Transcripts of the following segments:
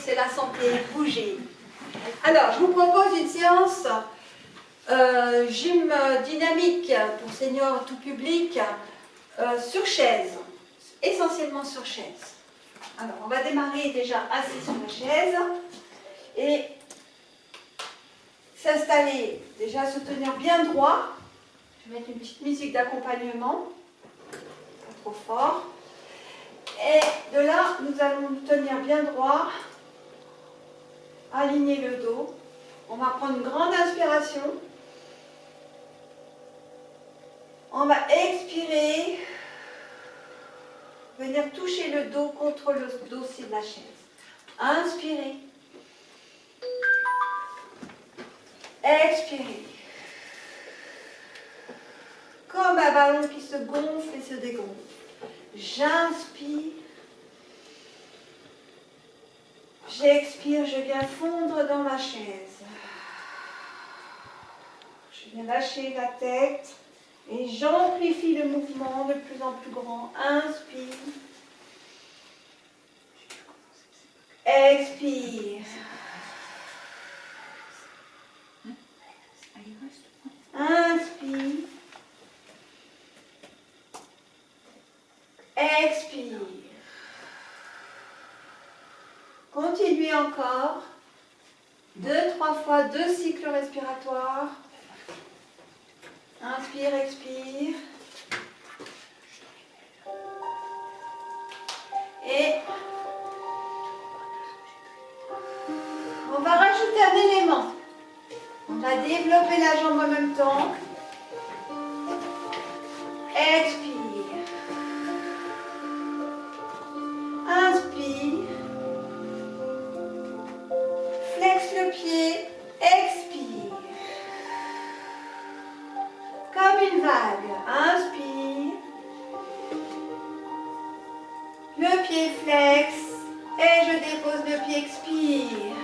c'est la santé, bougez. Alors, je vous propose une séance gym dynamique pour seniors tout public sur chaise, essentiellement sur chaise. Alors, on va démarrer déjà assis sur la chaise et s'installer, déjà se tenir bien droit. Je vais mettre une petite musique d'accompagnement, pas trop fort. Et de là, nous allons nous tenir bien droit, aligner le dos. On va prendre une grande inspiration. On va expirer, venir toucher le dos contre le dossier de la chaise. Inspirez. Expirez. Comme un ballon qui se gonfle et se dégonfle. J'inspire. J'expire, je viens fondre dans ma chaise. Je viens lâcher la tête et j'amplifie le mouvement de plus en plus grand. Inspire. Expire. Inspire. Expire. Continuez encore. 2-3 fois, 2 cycles respiratoires. Inspire, expire. Et on va rajouter un élément. On va développer la jambe en même temps. Expire. Inspire. Flexe le pied. Expire. Comme une vague. Inspire. Le pied flexe. Et je dépose le pied. Expire.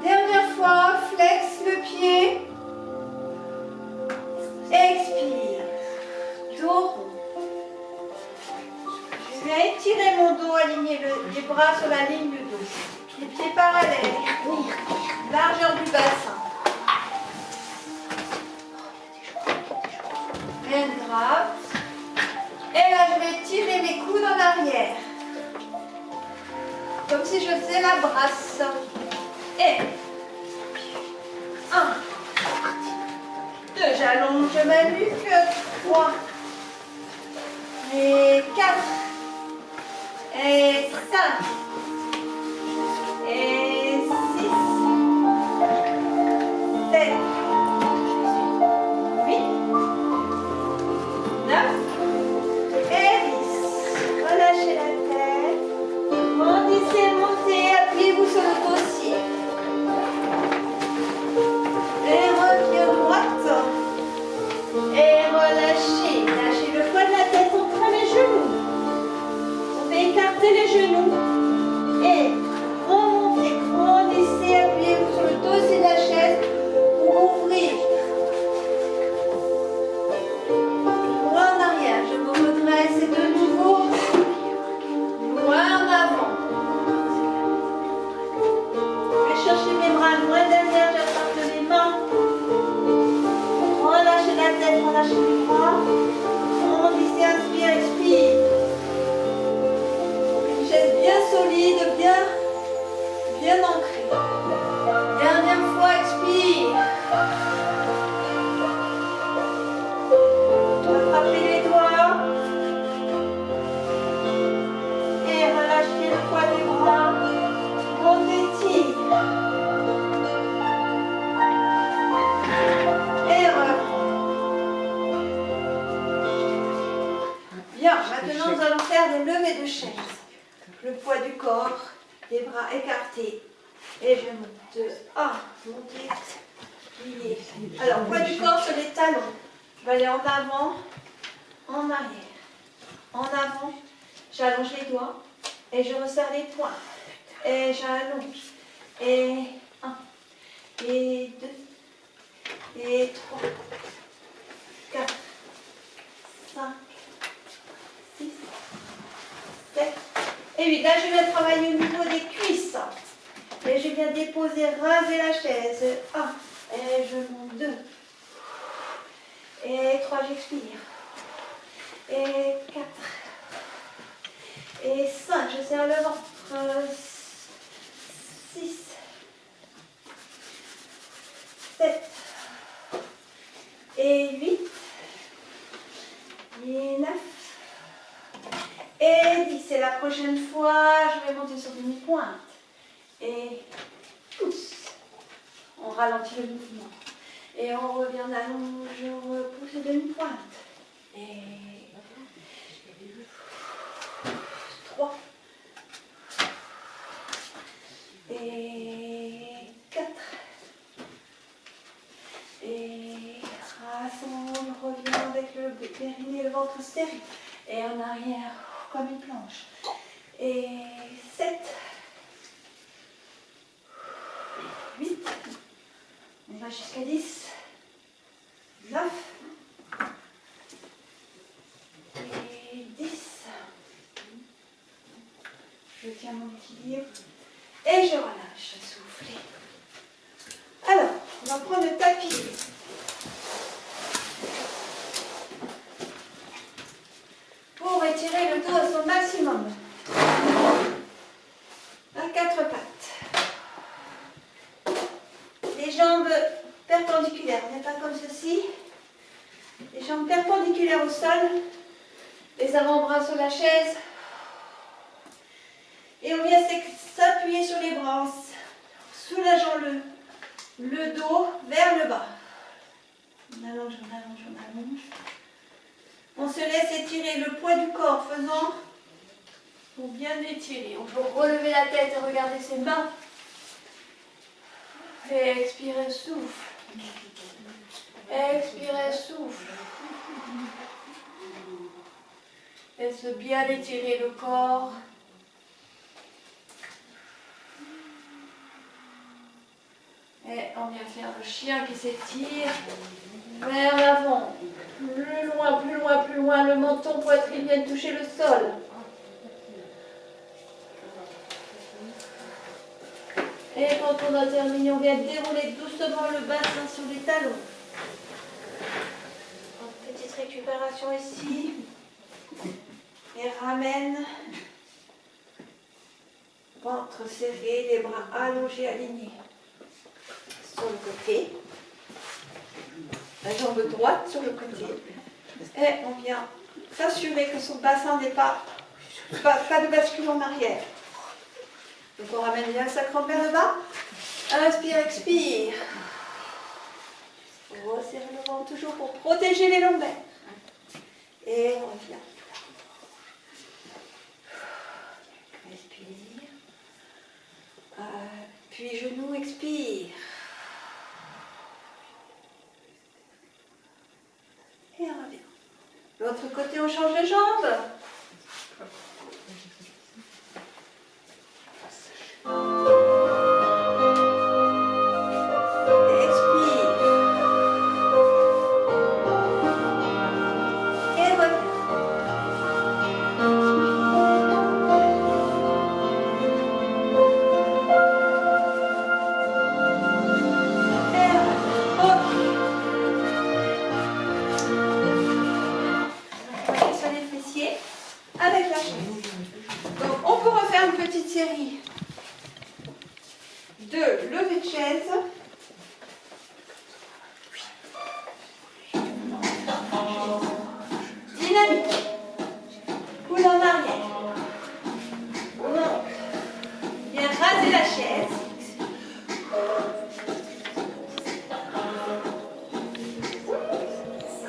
Dernière fois. Flexe le pied. Expire. Dos rond. Je vais étirer mon dos, aligner les bras sur la ligne du dos. Les pieds parallèles. Largeur du bassin. Rien de grave. Et là, je vais tirer mes coudes en arrière. Comme si je faisais la brasse. Et 1, 2, j'allonge ma nuque. 3 et 4 et 5 et 6 7 8 9 et 10. Relâchez la tête. Grandissez, montez, appuyez-vous sur le dossier. Et reviens droite. Et relâchez. Lâchez le poids de la tête entre les genoux. Vous pouvez écarter les genoux. Et remontez, grandissez, appuyez-vous sur le dossier de la chaise pour ouvrir. Loin en arrière, je vous redresse et de nouveau loin en avant. Je vais chercher mes bras loin derrière, j'attrape les mains. Relâchez la tête, relâchez les bras. Grandissez, inspire, expire. Une chaise bien solide, bien ancrée. Dernière fois, expire. Attrapez les doigts. Et relâchez le poids des bras. On étire. Et reprend. Bien, maintenant nous allons faire des levées de chaise. Le poids du corps, les bras écartés. Et je monte. 1, montez, pliez. Alors, poids du corps sur les talons. Je vais aller en avant, en arrière. En avant, j'allonge les doigts et je resserre les poings. Et j'allonge. Et 1, et 2, et 3, 4, 5, 6, 7, Et oui, là je viens travailler au niveau des cuisses. Et je viens déposer, raser la chaise. 1. Et je monte 2. Et 3, j'expire. Et 4. Et 5, je serre le ventre. 6. 7. Et 8. Et 9. Et 10. Et la prochaine fois, je vais monter sur demi-pointe. Et pousse. On ralentit le mouvement. Et on revient en allonge, on repousse demi-pointe. Et 3. Et 4. Et rassemble, on revient avec le périnée et le ventre serré. Et en arrière, comme une planche. Et 7. 8. On va jusqu'à 10. 9. Et 10. Je tiens mon équilibre. Et je relâche, soufflez. Alors, on va prendre le tapis. Pour étirer le dos à son maximum. À 4 pattes. Les jambes perpendiculaires, on n'est pas comme ceci. Les jambes perpendiculaires au sol. Les avant-bras sur la chaise. Et on vient s'appuyer sur les bras, soulageant le dos vers le bas. On allonge, on allonge, on allonge. On se laisse étirer le poids du corps, faisant pour bien étirer. On peut relever la tête et regarder ses mains. Et expirer, souffle. Expirez, souffle. Et se bien étirer le corps. Et on vient faire le chien qui s'étire vers l'avant. Plus loin, plus loin, plus loin. Le menton, poitrine viennent toucher le sol. Et quand on a terminé, on vient dérouler doucement le bassin sur les talons. Une petite récupération ici. Et ramène. Ventre serré, les bras allongés, alignés. Sur le côté. La jambe droite sur le côté. Et on vient s'assurer que son bassin n'est pas de bascule en arrière. Donc on ramène bien le sacrum vers le bas. Inspire, expire. Resserre le ventre toujours pour protéger les lombaires. Et on revient. Respire. Puis genou, expire. Et on revient. L'autre côté, on change de jambe. Avec la chaise. Donc on peut refaire une petite série de levées de chaise. Dynamique. Coule en arrière. On monte. Bien raser la chaise.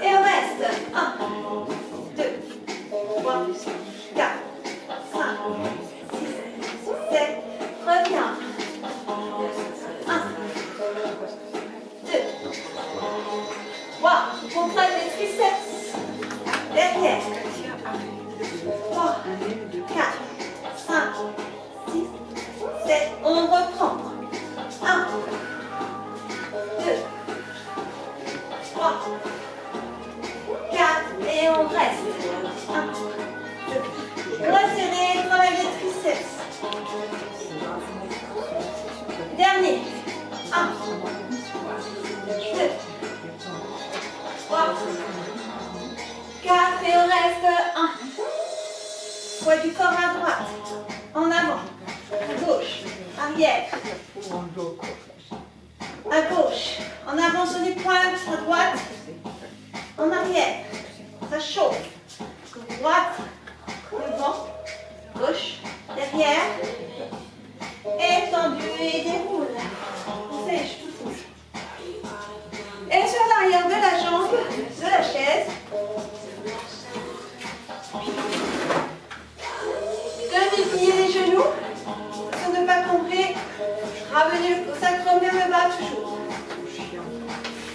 Et on reste. 1, 2, 3, 4, 5, 6, 7, reviens. 1, 2, 3, contracte les triceps. Derrière. 3, 4, 5, 6, 7, on reprend. 1, 2, 3, 4, et on reste. 1, 2, resserrer, travailler les triceps. poids du corps à droite, en avant, à gauche, arrière, à gauche, en avant sur les pointes, à droite, en arrière, ça chauffe, droite, devant, gauche, derrière, étendu et déroule, sèche, tout bouge. Et sur l'arrière de la jambe, de la chaise, de multiplier les genoux, pour ne pas tomber, ramenez le sacrum vers le bas toujours.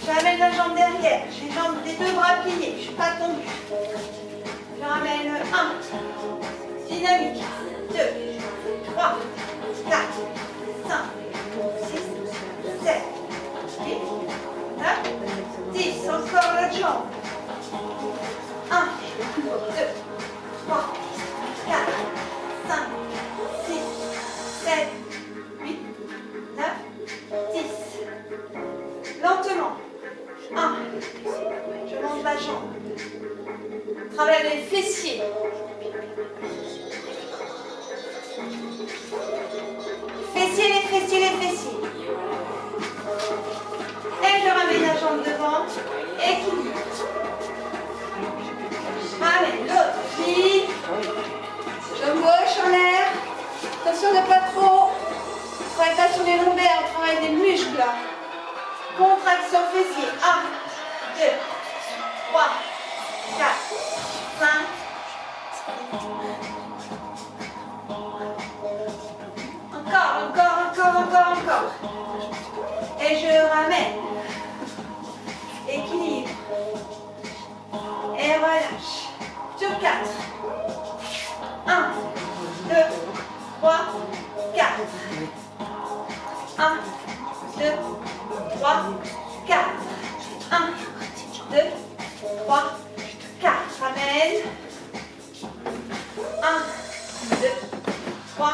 J'amène la jambe derrière, j'ai les jambes des deux bras pliés, je ne suis pas tendue. Je ramène 1, dynamique, 2, 3, 4, 5, 6, 7, 8, 9, 10, encore l'autre jambe. 1, 2, 3, 4, 5, 6, 7, 8, 9, 10. Lentement. 1. Je monte la jambe. Travaille les fessiers. Fessiers, les fessiers, les fessiers. Et je ramène la jambe devant. Équilibre. Ramène l'autre. Puis, jambe gauche en l'air. Attention de ne pas trop. On travaille pas sur les lombaires, on travaille des muscles là. Contraction fessier. 1, 2, 3, 4, 5. Encore. Et je ramène. Équilibre. Et relâche. Sur 4. 1, 2, 3, 4. 1, 2, 3, 4. 1, 2, 3, 4. Ramène. 1, 2, 3.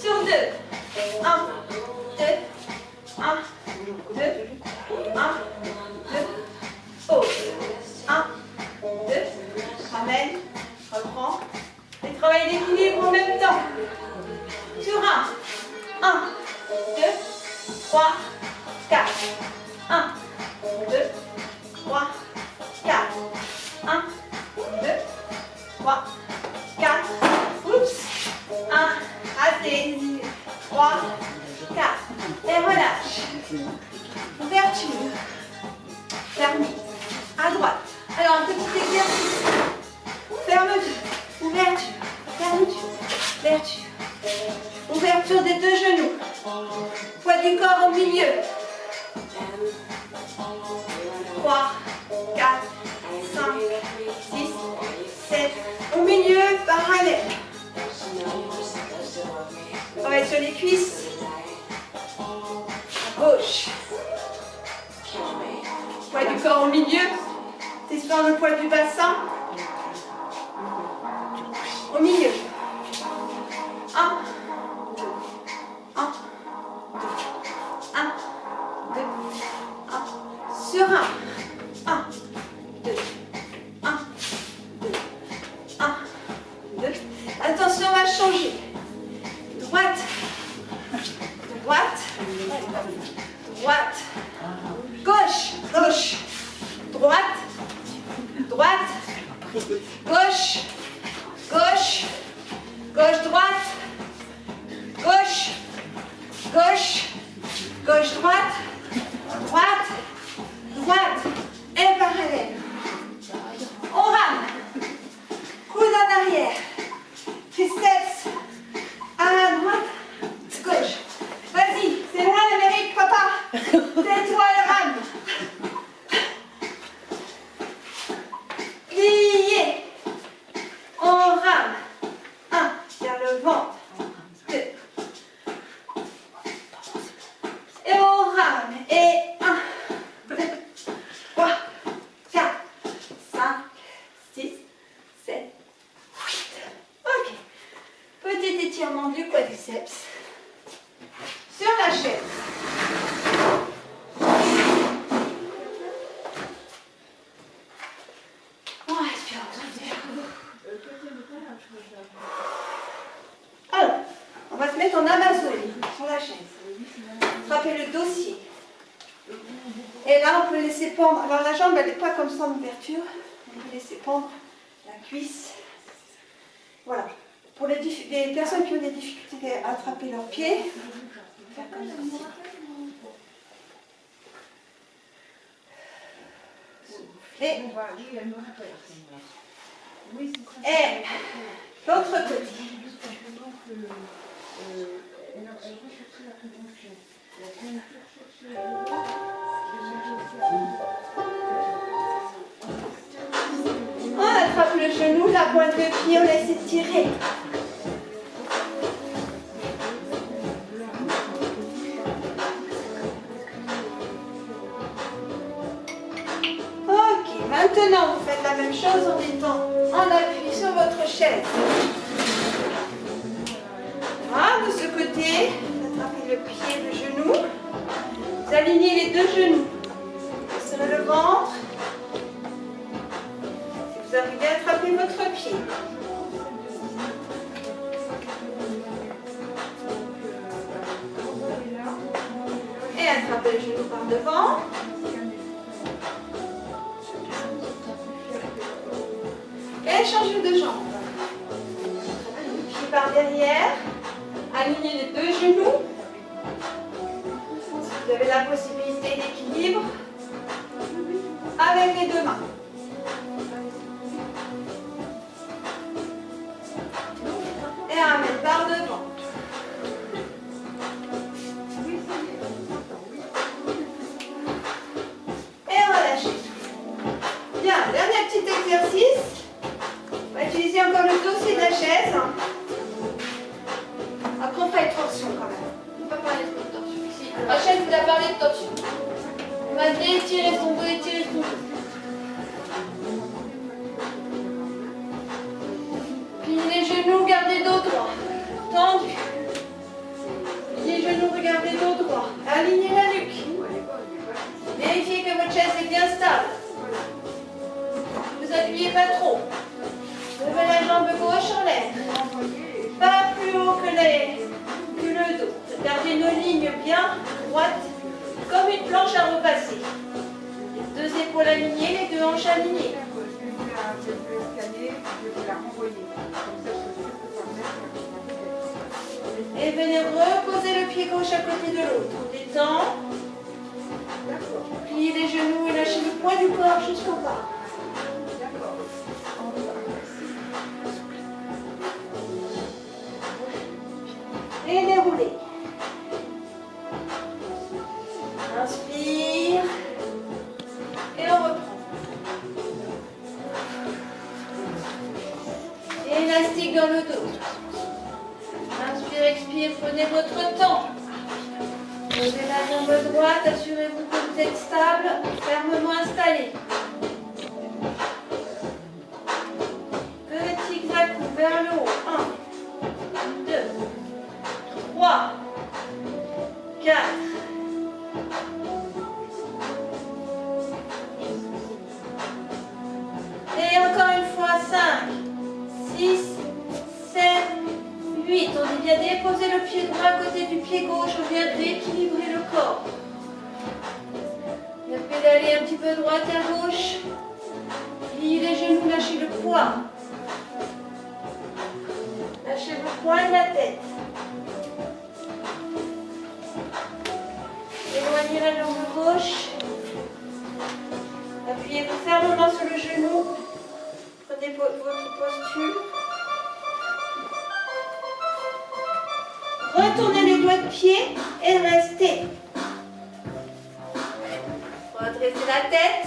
Sur 2. 1, 2, 1, 2, 1, 2. Pause. 1, 2. Ramène. Reprends. Et travaille l'équilibre en même temps. Sur 1, 2, 3, 4. 1, 2, 3, 4. 1, 2, 3, 4. Oups. 1, raté. 3, 4. Et relâche. Ouverture. Fermez. À droite. Alors, un petit exercice. Fermeture. Ouverture. Fermeture. Ouverture. Ouverture des deux genoux. Poids du corps au milieu. 3, 4, 5, 6, 7. Au milieu, parallèle. On va être sur les cuisses. À gauche. Poids du corps au milieu. Testons le poids du bassin. Au milieu. 1, 1, 1, 2, 1. Sur 1. 1, 2, 1, 2, 1, 2. Attention, on va changer. Droite, droite, droite, gauche, gauche, droite, droite, gauche, gauche, gauche, droite, gauche, gauche, gauche, droite, droite, droite, et parallèle. On rame, coude en arrière, triceps à droite, gauche. Vas-y, c'est moi l'Amérique, papa. C'est toi le rame. Plié. On rame. 1, vers le ventre. 2. Et on rame. Et 1, 2, 3, 4, 5, 6, 7, 8. Ok. Petit étirement du quadriceps. Sur la chaise. On respire. se mettre en Amazonie, sur la chaise. Attrapez le dossier. Et là, on peut laisser pendre. Alors la jambe, elle n'est pas comme ça en ouverture. On peut laisser pendre la cuisse. Voilà. Pour les personnes qui ont des difficultés à attraper leurs pieds, faire comme ceci. Soufflez. Et l'autre côté. On attrape le genou, la pointe de pied, on laisse étirer. Ok, maintenant vous faites la même chose en étant en appui sur votre chaise. Voilà, de ce côté, vous attrapez le pied, le genou. Vous alignez les deux genoux. Serrez le ventre. Si vous arrivez à attraper votre pied. Et attrapez le genou par devant. Et changez de jambe. Le pied par derrière. Alignez les deux genoux. Vous avez la possibilité d'équilibre avec les deux mains. Et ramène par devant. Et relâchez. Bien, dernier petit exercice. On va utiliser encore le dossier de la chaise. Après, on fera une torsion quand même. On ne va pas parler de torsion ici. Rachel vous a parlé de torsion. On va étirer son dos, étirer son dos. Pliez les genoux, gardez le dos droit. Tendu. Pliez les genoux, regardez le dos droit. Alignez la nuque. Vérifiez que votre chaise est bien stable. Ne vous appuyez pas trop. Levez la jambe gauche en l'air. Pas plus haut que le dos. Gardez nos lignes bien droites, comme une planche à repasser. Les deux épaules alignées, les deux hanches alignées. Et venez reposer le pied gauche à côté de l'autre. On détend. Pliez les genoux et lâchez le poids du corps jusqu'au bas. Et déroulez. Inspire. Et on reprend. Élastique dans le dos. Inspire, expire, prenez votre temps. Posez la jambe droite, assurez-vous que vous êtes stable, fermement installé. Petit zigzag vers le haut. 1, 2, 3, 4. Et encore une fois, 5, 6, 7, 8. On vient déposer le pied droit à côté du pied gauche. On vient rééquilibrer le corps. On vient pédaler un petit peu droite à gauche. Pliez les genoux, lâchez le poids. Lâchez le poids de la tête. Éloignez la jambe gauche. Appuyez-vous fermement sur le genou. Prenez votre posture. Retournez les doigts de pied et restez. Redressez la tête.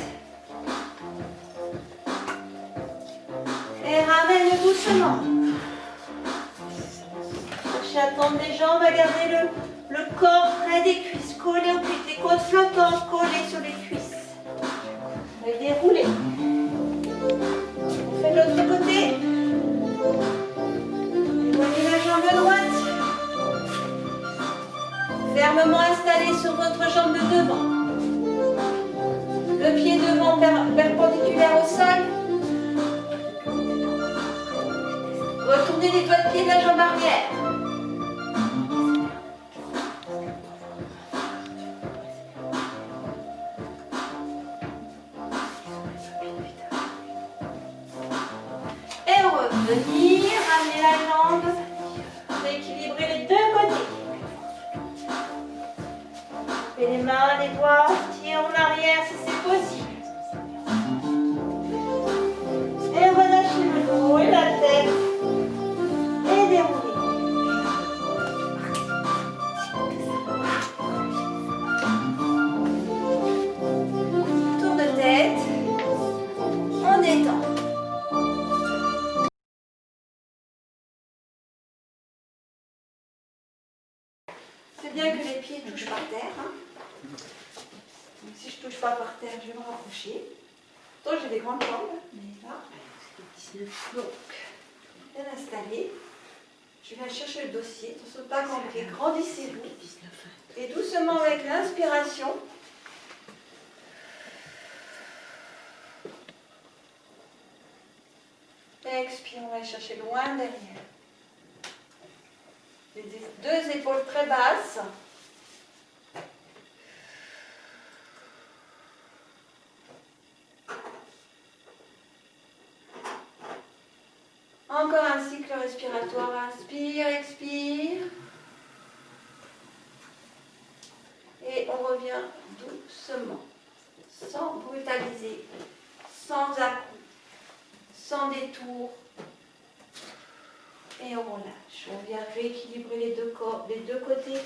Et ramène doucement. Cherchez à tendre les jambes, à garder le corps près des cuisses, collé aux cuisses. Les côtes flottantes collées sur les cuisses. Et déroulez. On fait de l'autre côté. Éloignez la jambe droite. Fermement installé sur votre jambe de devant. Le pied devant perpendiculaire au sol. Retournez les doigts de pied de la jambe arrière. mains, les doigts, tire en arrière si c'est possible. Et relâchez le dos et la tête. Et déroulez. Tour de tête. On détend. C'est bien que les pieds touchent par terre. Hein. Donc, si je ne touche pas par terre, je vais me rapprocher. Donc j'ai des grandes jambes, mais là, donc, bien installé. Je viens chercher le dossier, attention pas cambré, grandissez-vous. Et doucement avec l'inspiration, expire, on va aller chercher loin derrière. Les deux épaules très basses. Encore un cycle respiratoire, inspire, expire. Et on revient doucement, sans brutaliser, sans à-coups, sans détour. Et on relâche. On vient rééquilibrer les deux corps, les deux côtés.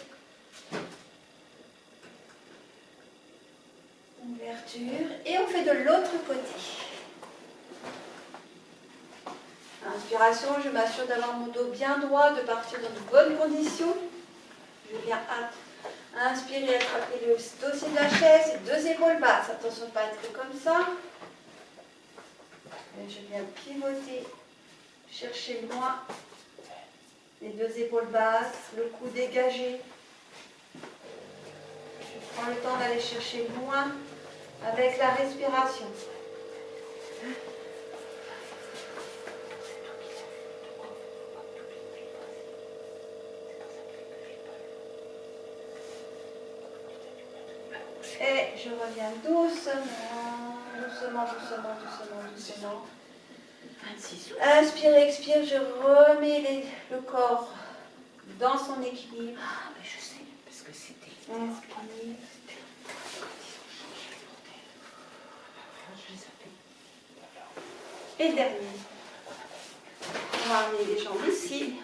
Ouverture. Et on fait de l'autre côté. Inspiration, je m'assure d'avoir mon dos bien droit, de partir dans de bonnes conditions. Je viens inspirer, attraper le dossier de la chaise, et deux épaules basses. Attention de ne pas être comme ça. Et je viens pivoter, chercher loin. Les deux épaules basses, le cou dégagé. Je prends le temps d'aller chercher loin avec la respiration. Et je reviens doucement, doucement, doucement, doucement, doucement. Inspire, expire, je remets le corps dans son équilibre. Ah, mais je sais, parce que c'était... Inspire. Et dernier. On va amener les jambes ici.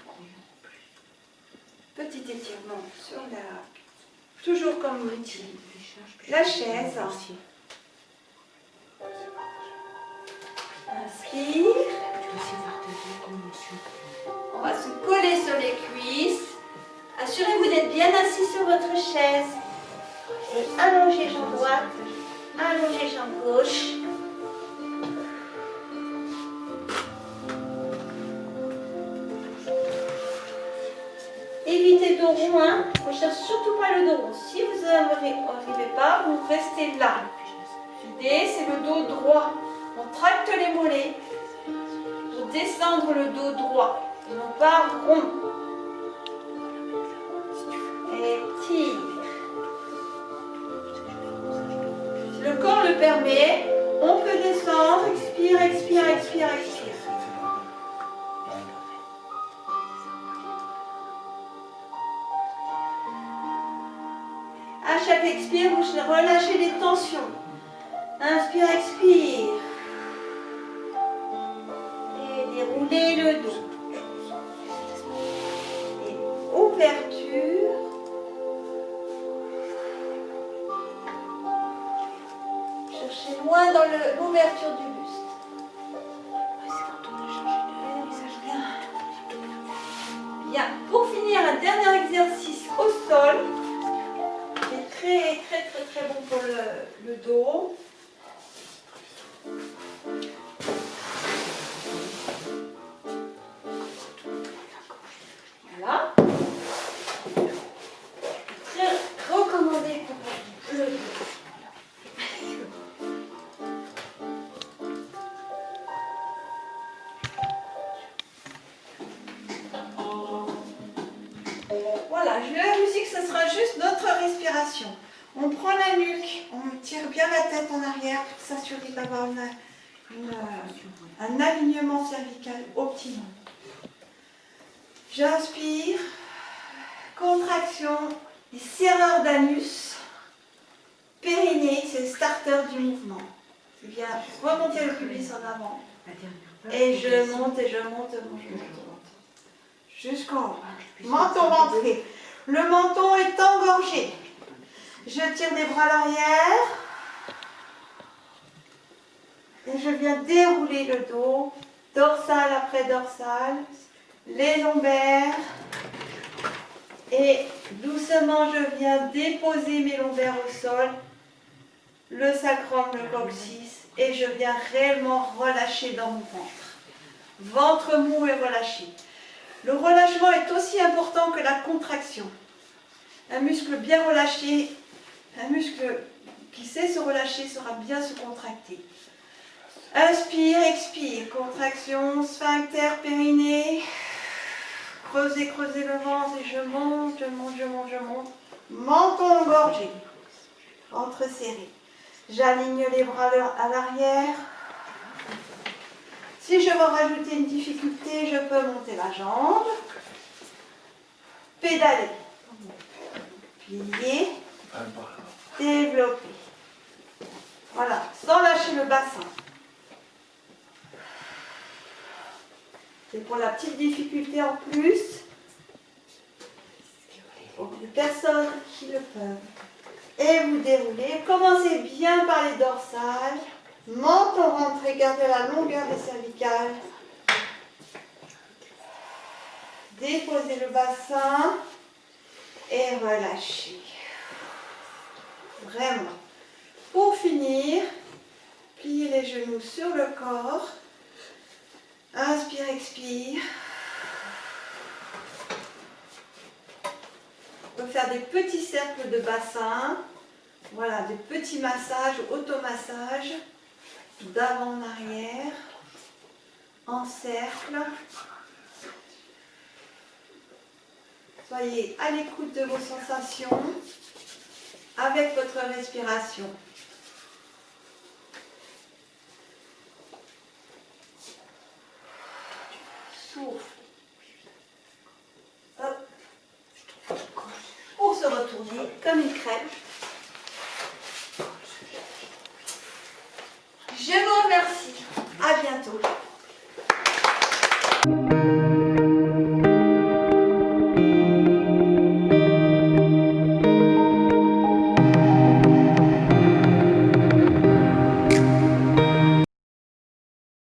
Petit étirement sur la... Toujours comme outil. La chaise. Inspire. On va se coller sur les cuisses. Assurez-vous d'être bien assis sur votre chaise. Et allongez jambe droite, allongez jambe gauche. Évitez dos rond, hein. Ne recherchez surtout pas le dos rond. Si vous n'arrivez pas, vous restez là. L'idée, c'est le dos droit. On tracte les mollets pour descendre le dos droit, et non pas rond. Et tire. Si le corps le permet, on peut descendre. Expire, expire, expire, expire. À chaque expire, vous relâchez les tensions. Inspire, expire. Et déroulez le dos. Et ouverture. Cherchez loin dans l'ouverture du buste. Bien. Pour finir, un dernier exercice au sol. Très bon pour le dos. Voilà. Très recommandé pour le dos. Voilà, la musique, ce sera juste notre respiration. On prend la nuque, on tire bien la tête en arrière pour s'assurer d'avoir un alignement cervical optimum. J'inspire, contraction et serreur d'anus. périnée, c'est le starter du mouvement. Je viens remonter le pubis en avant. Et je monte, et je monte, je monte. Jusqu'en haut. Menton rentré. Le menton est engorgé. Je tire les bras à l'arrière. Et je viens dérouler le dos. Dorsale après dorsale. Les lombaires. Et doucement, je viens déposer mes lombaires au sol. Le sacrum, le coccyx. Et je viens réellement relâcher dans mon ventre. Ventre mou et relâché. Le relâchement est aussi important que la contraction. Un muscle bien relâché, un muscle qui sait se relâcher saura bien se contracter. Inspire, expire, contraction, sphincter, périnée. Creusez, creusez le ventre et je monte, je monte, je monte, je monte. Menton engorgé, ventre serré. J'aligne les bras à l'arrière. Si je veux rajouter une difficulté, je peux monter la jambe, pédaler, plier, développer. Voilà, sans lâcher le bassin. C'est pour la petite difficulté en plus, pour les personnes qui le peuvent. Et vous déroulez. Commencez bien par les dorsales. Menton rentré, gardez la longueur des cervicales. Déposez le bassin et relâchez. Vraiment. Pour finir, pliez les genoux sur le corps. Inspire, expire. On peut faire des petits cercles de bassin. Voilà, des petits massages, automassages, d'avant en arrière, en cercle. Soyez à l'écoute de vos sensations avec votre respiration. Souffle. Hop. Pour se retourner comme une crêpe.